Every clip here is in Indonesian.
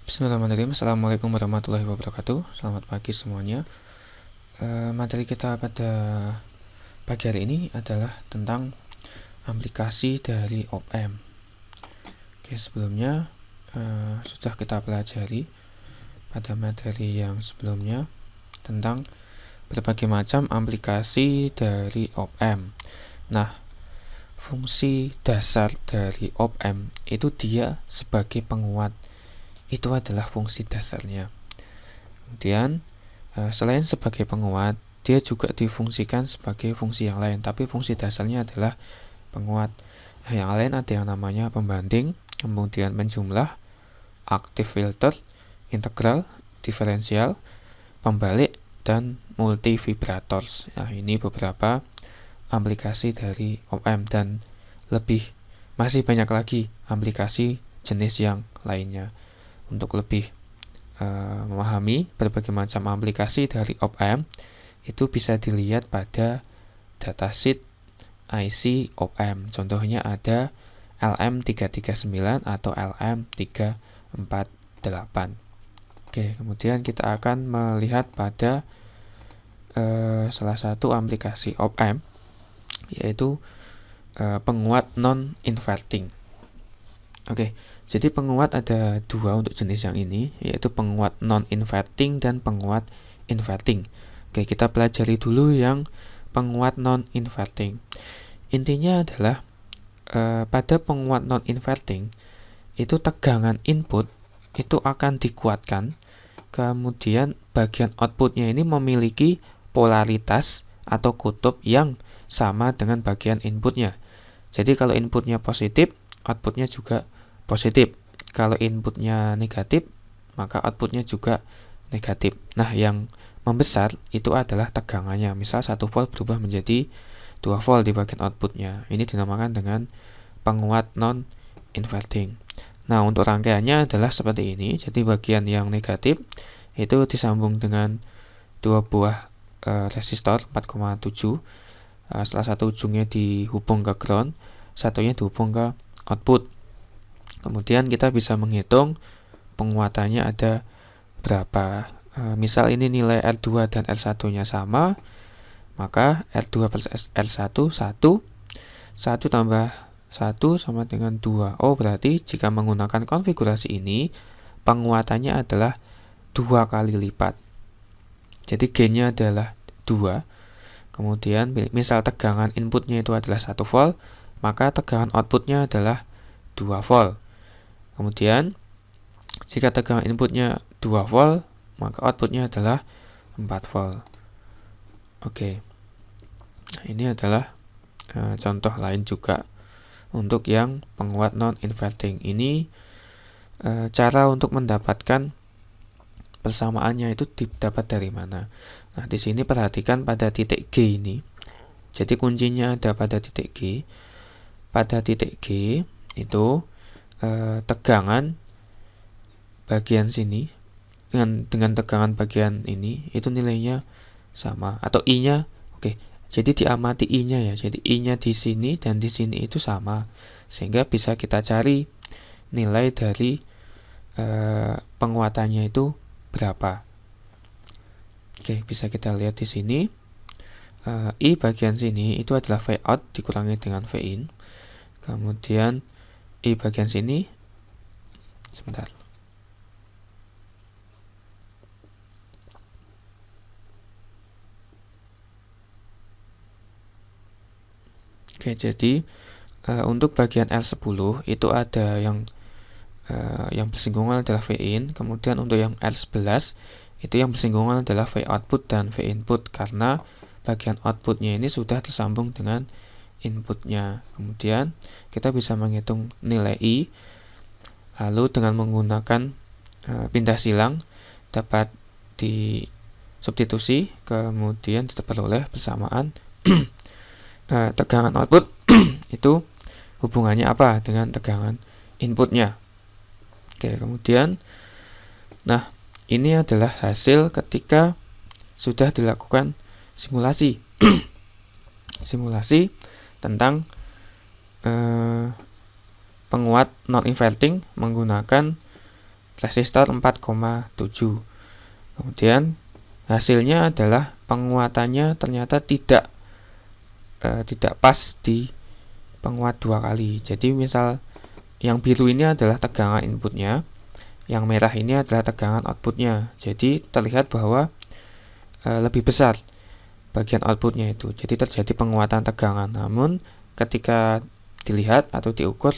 Bismillahirrahmanirrahim. Assalamualaikum warahmatullahi wabarakatuh. Selamat pagi semuanya. Materi kita pada pagi hari ini adalah tentang aplikasi dari op-amp. Oke, sebelumnya sudah kita pelajari pada materi yang sebelumnya tentang berbagai macam aplikasi dari op-amp. Nah, fungsi dasar dari op-amp itu dia sebagai penguat. Itu adalah fungsi dasarnya. Kemudian selain sebagai penguat, dia juga difungsikan sebagai fungsi yang lain, tapi fungsi dasarnya adalah penguat. Yang lain ada yang namanya pembanding, kemudian penjumlah, active filter, integral, diferensial, pembalik, dan multi vibrators. Nah, ini beberapa aplikasi dari op-amp, dan masih banyak lagi aplikasi jenis yang lainnya. Untuk lebih memahami berbagai macam aplikasi dari op-amp, itu bisa dilihat pada datasheet IC op-amp. Contohnya ada LM339 atau LM348. Oke, kemudian kita akan melihat pada salah satu aplikasi op-amp, yaitu penguat non-inverting. Oke, jadi penguat ada dua untuk jenis yang ini, yaitu penguat non-inverting dan penguat inverting. Oke, kita pelajari dulu yang penguat non-inverting. Intinya adalah pada penguat non-inverting itu tegangan input itu akan dikuatkan, kemudian bagian outputnya ini memiliki polaritas atau kutub yang sama dengan bagian inputnya. Jadi kalau inputnya positif, outputnya juga positif. Kalau inputnya negatif, maka outputnya juga negatif. Nah, yang membesar itu adalah tegangannya. Misal 1 volt berubah menjadi 2 volt di bagian outputnya. Ini dinamakan dengan penguat non-inverting. Nah, untuk rangkaiannya adalah seperti ini. Jadi bagian yang negatif itu disambung dengan dua buah resistor 4,7. Salah satu ujungnya dihubung ke ground, satunya dihubung ke output. Kemudian kita bisa menghitung penguatannya ada berapa. Misal ini nilai R2 dan R1 nya sama, maka R2 plus R1 1 tambah 1 sama dengan 2. Oh, berarti jika menggunakan konfigurasi ini, penguatannya adalah 2 kali lipat. Jadi gainnya adalah 2. Kemudian misal tegangan inputnya itu adalah 1 volt, maka tegangan outputnya adalah 2 volt. Kemudian jika tegangan inputnya 2 volt, maka outputnya adalah 4 volt. Oke. Nah, ini adalah contoh lain juga untuk yang penguat non-inverting. Ini cara untuk mendapatkan persamaannya itu didapat dari mana? Nah, di sini perhatikan pada titik G ini. Jadi kuncinya ada pada titik G. Pada titik G itu tegangan bagian sini dengan tegangan bagian ini itu nilainya sama, atau I-nya. Oke, jadi diamati I-nya ya. Jadi I-nya di sini dan di sini itu sama, sehingga bisa kita cari nilai dari penguatannya itu berapa. Oke, bisa kita lihat di sini. I bagian sini itu adalah V out dikurangi dengan V in. Kemudian I bagian sini, sebentar. Oke, jadi untuk bagian L10 itu ada yang bersinggungan adalah V in. Kemudian untuk yang L11 itu yang bersinggungan adalah V output dan V input, karena bagian outputnya ini sudah tersambung dengan inputnya. Kemudian kita bisa menghitung nilai I, lalu dengan menggunakan pindah silang dapat disubstitusi, kemudian diperoleh persamaan tegangan output itu hubungannya apa dengan tegangan inputnya. Oke, kemudian nah, ini adalah hasil ketika sudah dilakukan simulasi simulasi tentang penguat non-inverting menggunakan resistor 4,7. Kemudian hasilnya adalah penguatannya ternyata tidak pas di penguat 2 kali. Jadi misal yang biru ini adalah tegangan inputnya, yang merah ini adalah tegangan outputnya. Jadi terlihat bahwa lebih besar bagian outputnya itu. Jadi terjadi penguatan tegangan. Namun ketika dilihat atau diukur,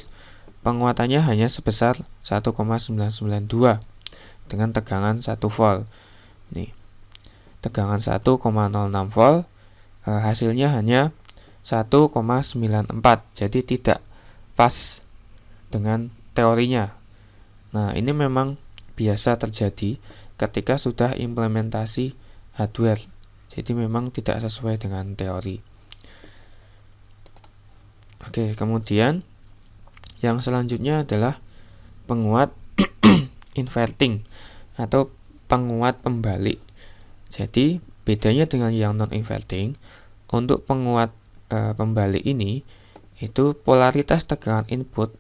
penguatannya hanya sebesar 1,992 dengan tegangan 1 volt. Nih, tegangan 1,06 volt, hasilnya hanya 1,94. Jadi tidak pas dengan teorinya. Nah, ini memang biasa terjadi ketika sudah implementasi hardware. Jadi memang tidak sesuai dengan teori. Oke, kemudian yang selanjutnya adalah penguat inverting atau penguat pembalik. Jadi bedanya dengan yang non-inverting, untuk penguat pembalik ini itu polaritas tegangan input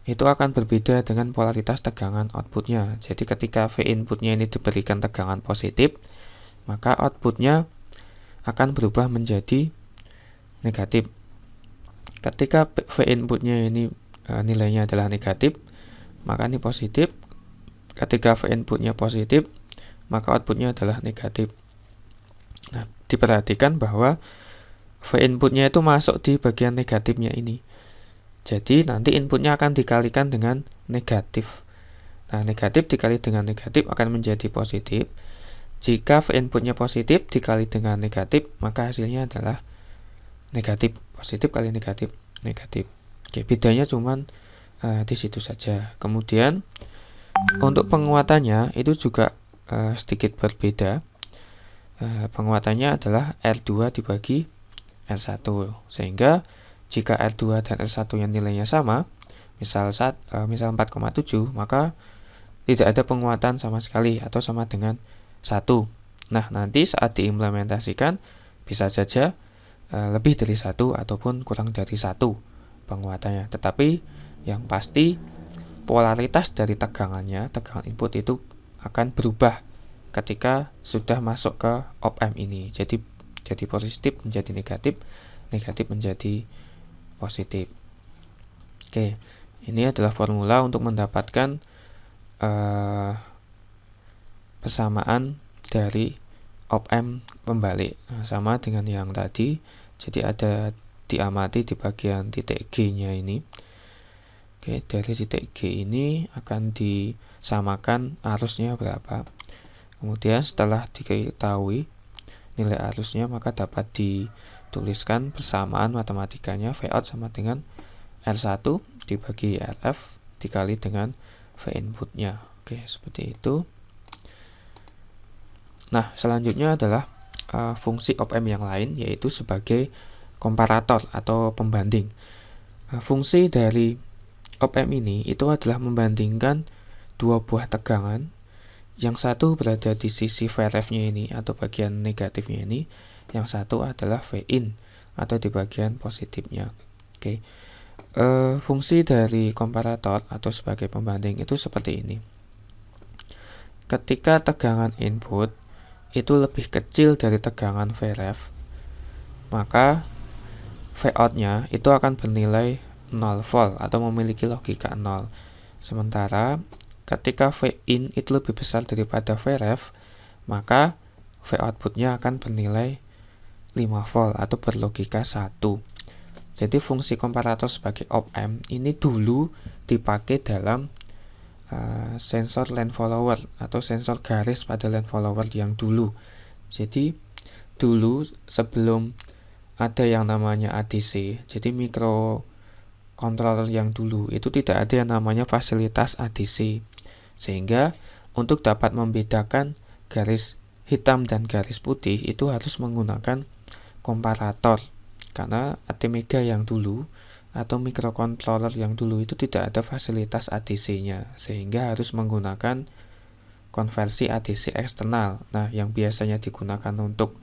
itu akan berbeda dengan polaritas tegangan outputnya. Jadi ketika V inputnya ini diberikan tegangan positif, maka outputnya akan berubah menjadi negatif. Ketika V inputnya ini nilainya adalah negatif, maka ini positif. Ketika V inputnya positif, maka outputnya adalah negatif. Nah, diperhatikan bahwa V inputnya itu masuk di bagian negatifnya ini. Jadi nanti inputnya akan dikalikan dengan negatif. Nah, negatif dikali dengan negatif akan menjadi positif. Jika V inputnya positif dikali dengan negatif, maka hasilnya adalah negatif. Positif kali negatif, negatif. Oke, bedanya cuman di situ saja. Kemudian untuk penguatannya itu juga sedikit berbeda. Penguatannya adalah R2 dibagi R1, sehingga jika R2 dan R1 yang nilainya sama, misal 4,7, maka tidak ada penguatan sama sekali atau sama dengan 1. Nah, nanti saat diimplementasikan bisa saja lebih dari 1 ataupun kurang dari 1 penguatannya. Tetapi yang pasti polaritas dari tegangannya, tegangan input itu akan berubah ketika sudah masuk ke op-amp ini. Jadi positif menjadi negatif, negatif menjadi positif. Oke, ini adalah formula untuk mendapatkan persamaan dari op-amp pembalik. Nah, sama dengan yang tadi. Jadi ada diamati di bagian titik G-nya ini. Oke, dari titik G ini akan disamakan arusnya berapa. Kemudian setelah diketahui nilai arusnya, maka dapat dituliskan persamaan matematikanya Vout sama dengan R1 dibagi RF dikali dengan V inputnya. Oke, seperti itu. Nah, selanjutnya adalah fungsi op-amp yang lain, yaitu sebagai komparator atau pembanding. Fungsi dari op-amp ini itu adalah membandingkan dua buah tegangan. Yang satu berada di sisi Vref-nya ini atau bagian negatifnya ini, yang satu adalah Vin atau di bagian positifnya. Oke. Fungsi dari komparator atau sebagai pembanding itu seperti ini. Ketika tegangan input itu lebih kecil dari tegangan Vref, maka Vout-nya itu akan bernilai 0 volt atau memiliki logika 0. Sementara ketika Vin itu lebih besar daripada Vref, maka V outputnya akan bernilai 5 volt atau berlogika 1. Jadi fungsi komparator sebagai op-amp ini dulu dipakai dalam sensor line follower atau sensor garis pada line follower yang dulu. Jadi dulu sebelum ada yang namanya ADC, jadi microcontroller yang dulu itu tidak ada yang namanya fasilitas ADC, sehingga untuk dapat membedakan garis hitam dan garis putih itu harus menggunakan komparator, karena ATmega yang dulu atau microcontroller yang dulu itu tidak ada fasilitas ADC-nya, sehingga harus menggunakan konversi ADC eksternal. Nah, yang biasanya digunakan untuk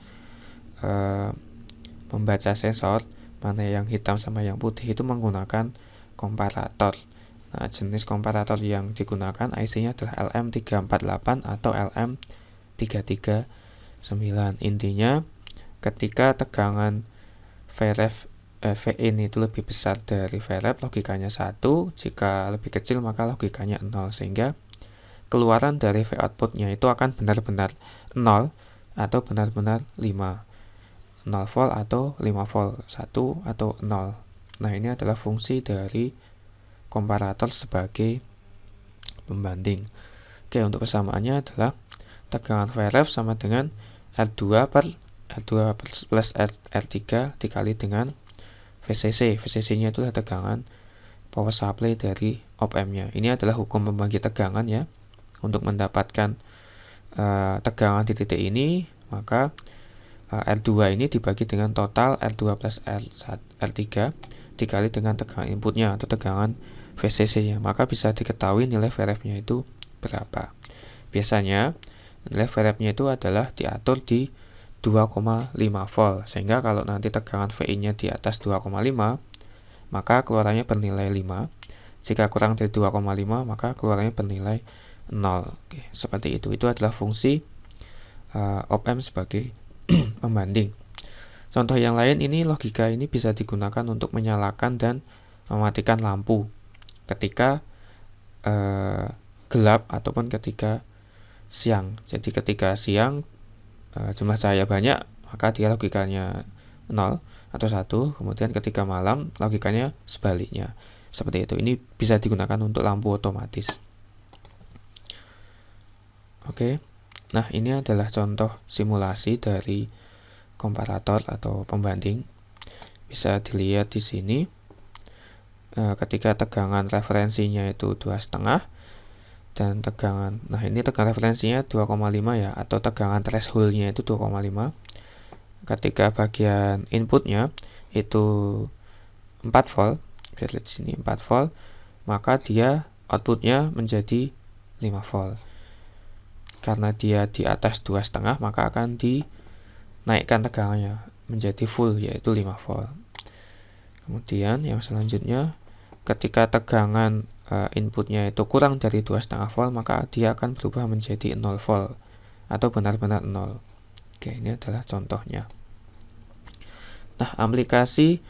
membaca sensor mana yang hitam sama yang putih itu menggunakan komparator. Nah, jenis komparator yang digunakan IC-nya adalah LM348 atau LM339. Intinya, ketika tegangan Vref Vin itu lebih besar dari Vref, logikanya 1. Jika lebih kecil, maka logikanya 0. Sehingga keluaran dari V outputnya itu akan benar-benar 0 atau benar-benar 5. 0 volt atau 5 volt, 1 atau 0. Nah, ini adalah fungsi dari komparator sebagai pembanding. Oke, untuk persamaannya adalah tegangan Vref sama dengan R2 plus R3 dikali dengan VCC. VCC-nya itulah tegangan power supply dari op-amp-nya. Ini adalah hukum pembagi tegangan ya. Untuk mendapatkan tegangan di titik ini, maka R2 ini dibagi dengan total R2 plus R3 dikali dengan tegangan inputnya atau tegangan VCC-nya. Maka bisa diketahui nilai Vref-nya itu berapa. Biasanya nilai Vref-nya itu adalah diatur di 2,5 volt, sehingga kalau nanti tegangan Vin-nya di atas 2,5, maka keluarannya bernilai 5. Jika kurang dari 2,5, maka keluarannya bernilai 0. Oke, seperti itu. Itu adalah fungsi op-amp sebagai pembanding. Contoh yang lain, ini logika ini bisa digunakan untuk menyalakan dan mematikan lampu ketika gelap ataupun ketika siang. Jadi ketika siang jumlah cahaya banyak, maka dia logikanya 0 atau 1. Kemudian ketika malam, logikanya sebaliknya. Seperti itu. Ini bisa digunakan untuk lampu otomatis. Oke. Nah, ini adalah contoh simulasi dari komparator atau pembanding. Bisa dilihat di sini. Ketika tegangan referensinya itu 2,5 dan tegangan, nah ini tegangan referensinya 2,5 ya, atau tegangan threshold-nya itu 2,5. Ketika bagian inputnya itu 4 volt, bisa lihat di sini 4 volt, maka dia outputnya menjadi 5 volt. Karena dia di atas 2,5, maka akan dinaikkan tegangannya menjadi full, yaitu 5 volt. Kemudian yang selanjutnya, ketika tegangan inputnya itu kurang dari 2,5 volt, maka dia akan berubah menjadi 0 volt atau benar-benar 0. Oke, ini adalah contohnya. Nah, aplikasi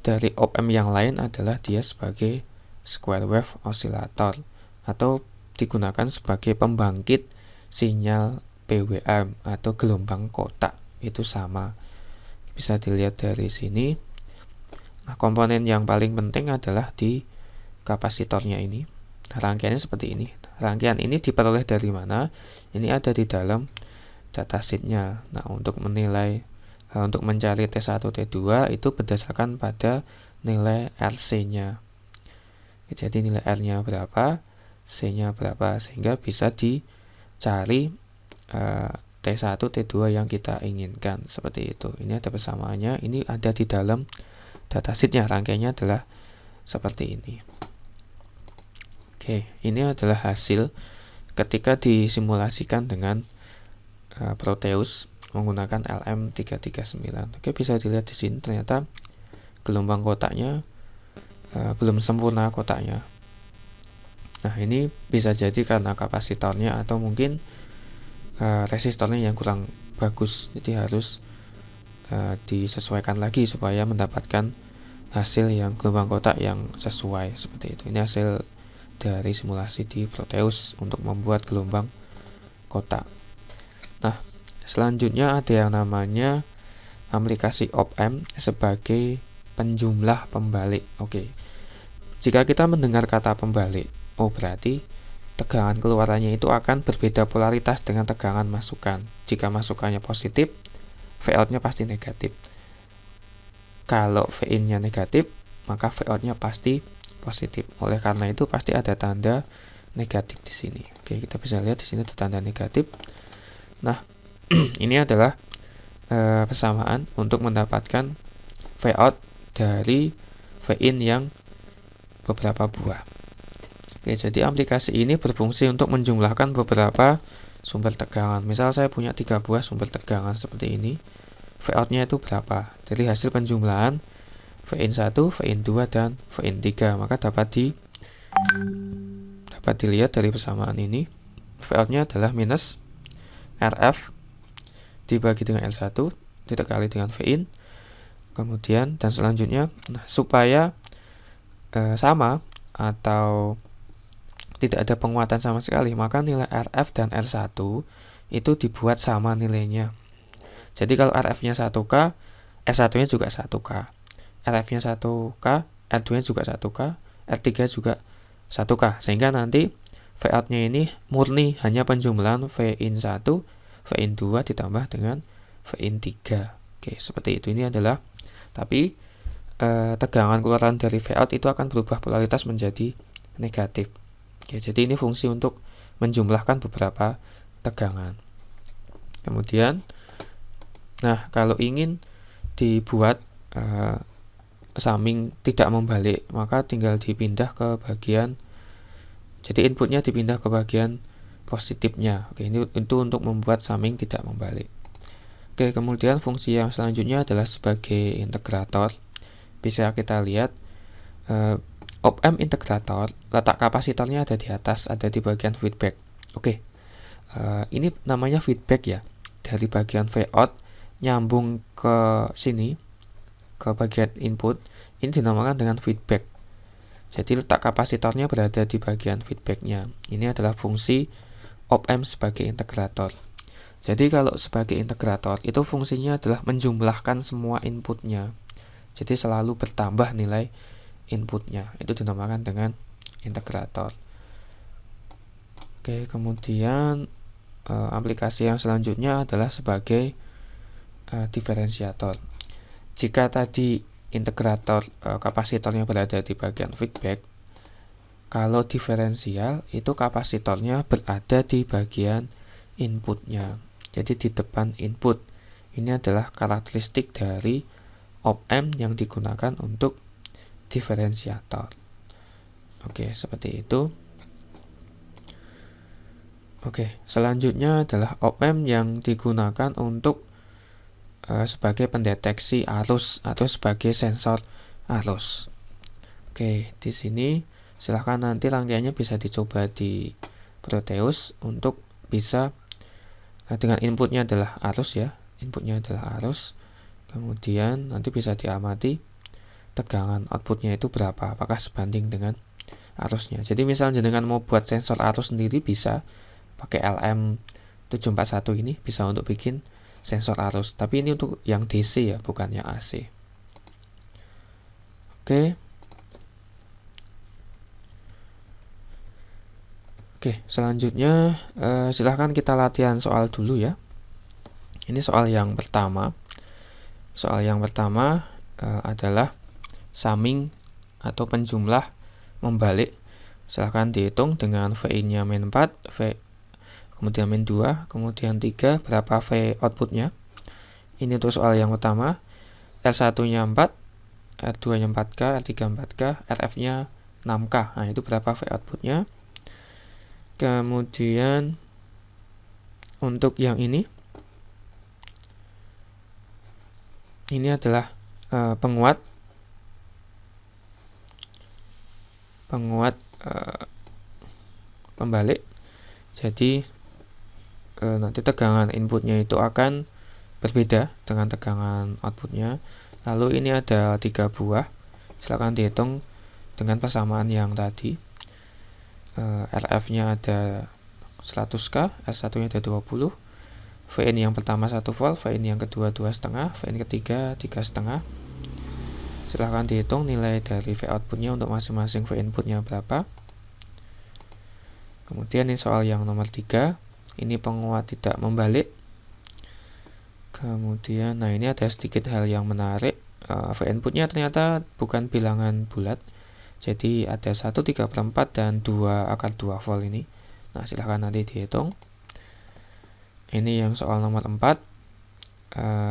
dari op-amp yang lain adalah dia sebagai square wave oscillator atau digunakan sebagai pembangkit sinyal PWM atau gelombang kotak. Itu sama. Bisa dilihat dari sini. Nah, komponen yang paling penting adalah di kapasitornya ini. Rangkaiannya seperti ini. Rangkaian ini diperoleh dari mana? Ini ada di dalam datasheet-nya. Nah, untuk menilai, untuk mencari T1, T2 itu berdasarkan pada nilai RC-nya. Jadi nilai R-nya berapa, C-nya berapa, sehingga bisa dicari T1, T2 yang kita inginkan. Seperti itu. Ini ada persamaannya. Ini ada di dalam datasheet-nya. Rangkaiannya adalah seperti ini. Oke, ini adalah hasil ketika disimulasikan dengan Proteus menggunakan LM339. Oke, bisa dilihat di sini ternyata gelombang kotaknya belum sempurna kotaknya. Nah, ini bisa jadi karena kapasitornya atau mungkin resistornya yang kurang bagus. Jadi harus disesuaikan lagi supaya mendapatkan hasil yang gelombang kotak yang sesuai seperti itu. Ini hasil dari simulasi di Proteus untuk membuat gelombang kotak. Nah, selanjutnya ada yang namanya aplikasi op-amp sebagai penjumlah pembalik. Oke. Jika kita mendengar kata pembalik, berarti tegangan keluarannya itu akan berbeda polaritas dengan tegangan masukan. Jika masukannya positif, Vout-nya pasti negatif. Kalau Vin-nya negatif, maka Vout-nya pasti positif. Oleh karena itu pasti ada tanda negatif di sini. Oke, kita bisa lihat di sini ada tanda negatif. Nah, ini adalah persamaan untuk mendapatkan Vout dari Vin yang beberapa buah. Oke, jadi aplikasi ini berfungsi untuk menjumlahkan beberapa sumber tegangan. Misal saya punya 3 buah sumber tegangan seperti ini. Vout-nya itu berapa? Dari hasil penjumlahan Vin1, Vin2, dan Vin3, maka dapat dapat dilihat dari persamaan ini, Vout-nya adalah minus RF dibagi dengan L1 dikali dengan Vin. Kemudian dan selanjutnya, supaya sama atau tidak ada penguatan sama sekali, maka nilai RF dan R1 itu dibuat sama nilainya. Jadi kalau RF-nya 1K, R1-nya juga 1K. RF-nya 1K, R2-nya juga 1K, R3 juga 1K. Sehingga nanti Vout-nya ini murni hanya penjumlahan Vin1, Vin2 ditambah dengan Vin3. Oke, seperti itu. Ini adalah, tapi tegangan keluaran dari Vout itu akan berubah polaritas menjadi negatif. Oke, jadi ini fungsi untuk menjumlahkan beberapa tegangan. Kemudian, kalau ingin dibuat summing tidak membalik, maka tinggal dipindah ke bagian, jadi inputnya dipindah ke bagian positifnya. Oke, ini itu untuk membuat summing tidak membalik. Oke, kemudian fungsi yang selanjutnya adalah sebagai integrator. Bisa kita lihat op-amp integrator, letak kapasitornya ada di atas, ada di bagian feedback. Oke, ini namanya feedback ya. Dari bagian Vout nyambung ke sini, ke bagian input, ini dinamakan dengan feedback. Jadi letak kapasitornya berada di bagian feedbacknya. Ini adalah fungsi op-amp sebagai integrator. Jadi kalau sebagai integrator, itu fungsinya adalah menjumlahkan semua inputnya. Jadi selalu bertambah nilai inputnya, itu dinamakan dengan integrator. Oke, kemudian aplikasi yang selanjutnya adalah sebagai diferensiator. Jika tadi integrator kapasitornya berada di bagian feedback, kalau diferensial itu kapasitornya berada di bagian inputnya, jadi di depan input. Ini adalah karakteristik dari op-amp yang digunakan untuk diferensiator. Oke, seperti itu. Oke, selanjutnya adalah op-amp yang digunakan untuk sebagai pendeteksi arus atau sebagai sensor arus. Oke, di sini silahkan nanti rangkaiannya bisa dicoba di Proteus untuk bisa dengan inputnya adalah arus ya, inputnya adalah arus. Kemudian nanti bisa diamati tegangan outputnya itu berapa, apakah sebanding dengan arusnya. Jadi misalnya jenengan mau buat sensor arus sendiri, bisa pakai LM741 ini, bisa untuk bikin sensor arus. Tapi ini untuk yang DC ya, bukannya AC. Oke, selanjutnya silahkan kita latihan soal dulu ya. Ini soal yang pertama. Soal yang pertama adalah summing atau penjumlah membalik. Silahkan dihitung dengan VI-nya min 4, kemudian min 2, kemudian 3, berapa V outputnya. Ini untuk soal yang pertama. R1-nya 4, R2-nya 4K, R3 4K, RF-nya 6K. Nah, itu berapa V outputnya. Kemudian untuk yang ini adalah penguat pembalik. Jadi nanti tegangan inputnya itu akan berbeda dengan tegangan outputnya. Lalu ini ada 3 buah, silakan dihitung dengan persamaan yang tadi. RF-nya ada 100K, R1-nya ada 20, Vn yang pertama 1 volt, Vn yang kedua 2,5, Vn ketiga 3,5. Silahkan dihitung nilai dari V outputnya untuk masing-masing V inputnya berapa. Kemudian ini soal yang nomor 3, ini penguat tidak membalik. Kemudian ini ada sedikit hal yang menarik, V inputnya ternyata bukan bilangan bulat, jadi ada 1/3/4 dan 2/2 volt ini. Nah, silahkan nanti dihitung. Ini yang soal nomor 4,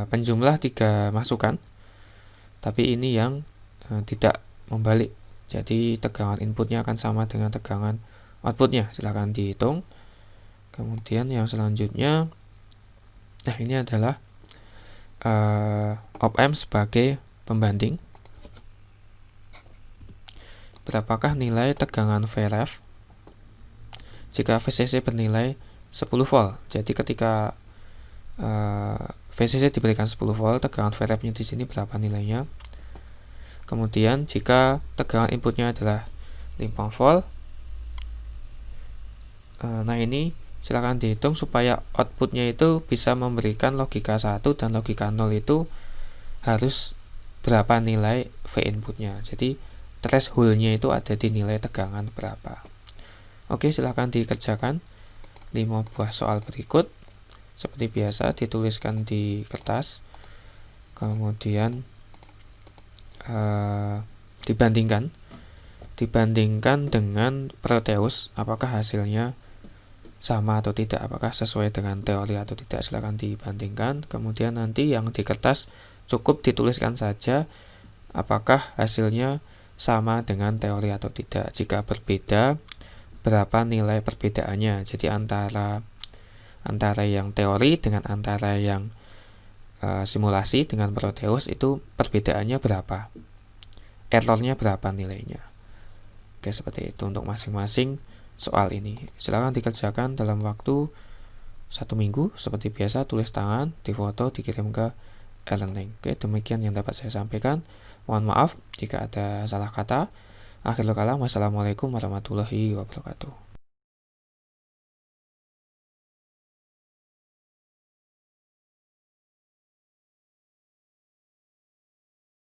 penjumlah 3 masukan, tapi ini yang tidak membalik, jadi tegangan inputnya akan sama dengan tegangan outputnya. Silahkan dihitung. Kemudian yang selanjutnya, ini adalah op-amp sebagai pembanding. Berapakah nilai tegangan Vref jika VCC bernilai 10 volt. Jadi ketika VCC diberikan 10 volt, tegangan VREF-nya di sini berapa nilainya? Kemudian jika tegangan inputnya adalah 5 volt, nah ini silakan dihitung supaya outputnya itu bisa memberikan logika 1 dan logika 0 itu harus berapa nilai V inputnya. Jadi threshold-nya itu ada di nilai tegangan berapa. Oke, silakan dikerjakan 5 buah soal berikut. Seperti biasa dituliskan di kertas, kemudian dibandingkan dengan Proteus, apakah hasilnya sama atau tidak, apakah sesuai dengan teori atau tidak, silakan dibandingkan. Kemudian nanti yang di kertas cukup dituliskan saja apakah hasilnya sama dengan teori atau tidak. Jika berbeda, berapa nilai perbedaannya. Jadi antara yang teori dengan antara yang simulasi dengan Proteus itu perbedaannya berapa, errornya berapa nilainya. Oke, seperti itu untuk masing-masing soal ini. Silakan dikerjakan dalam waktu 1 minggu. Seperti biasa, tulis tangan, difoto, dikirim ke e-learning. Oke, demikian yang dapat saya sampaikan. Mohon maaf jika ada salah kata. Akhirul kalam, wassalamualaikum warahmatullahi wabarakatuh.